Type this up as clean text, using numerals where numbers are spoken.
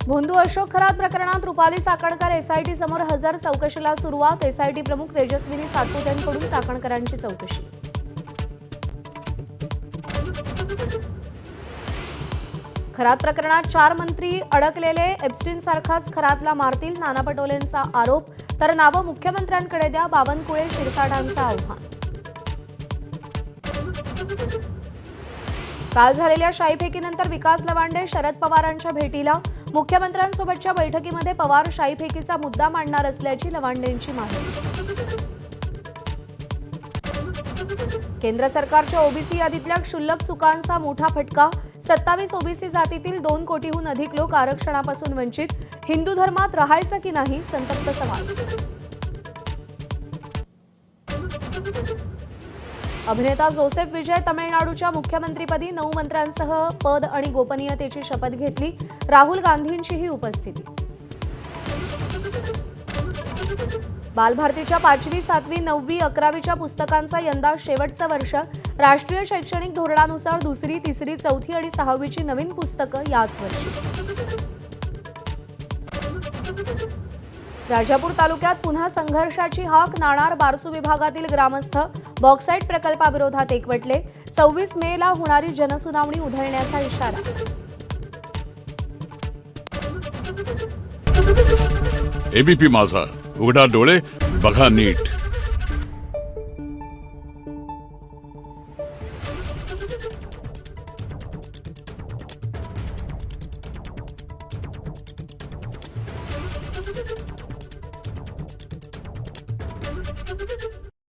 भोंदू अशोक खरात प्रकरणात रुपाली चाकणकर एसआयटी समोर हजर, चौकशीला सुरुवात। एसआयटी प्रमुख तेजस्विनी सातपुतेंकडून चाकणकरांची चौकशी। खरात प्रकरणात 4 मंत्री अडकलेले, एप्स्टीन सारखाच खरातला मारतील, नाना पटोलेंचा आरोप। तर नावं मुख्यमंत्र्यांकडे द्या, बावनकुळे शिरसाटांचं आव्हान। काल झालेल्या शाईफेकीनंतर विकास लवांडे शरद पवारांच्या भेटीला। मुख्यमंत्र्यांसोबतच्या बैठकीमध्ये पवार शाईफेकीचा मुद्दा मांडणार असल्याची लवांडेंची माहिती। केंद्र सरकारच्या ओबीसी यादीतल्या क्षुल्लक चुकांचा मोठा फटका। 27 ओबीसी जातीतील 2 कोटीहून अधिक लोक आरक्षणापासून वंचित। हिंदू धर्मात राहायचं की नाही, संतप्त सवाल। अभिनेता जोसेफ विजय तमिळनाडूच्या मुख्यमंत्रीपदी 9 मंत्र्यांसह पद आणि गोपनीयतेची शपथ घेतली। राहुल गांधींचीही उपस्थिती। बालभारतीच्या 5वी, 7वी, 9वी, 11वीच्या पुस्तकांचा यंदा शेवटचं वर्ष। राष्ट्रीय शैक्षणिक धोरणानुसार 2री, 3री, 4थी आणि 6वीची नवीन पुस्तकं याच वर्षी। राजापूर तालुक्यात पुन्हा संघर्षाची हाक, नाणार बारसू विभागातील ग्रामस्थ बॉक्साईट प्रकल्पाविरोधात एकवटले। 26 मेला होणारी जनसुनावणी उधळण्याचा इशारा। एबीपी माझा, उघडा डोळे बघा नीट।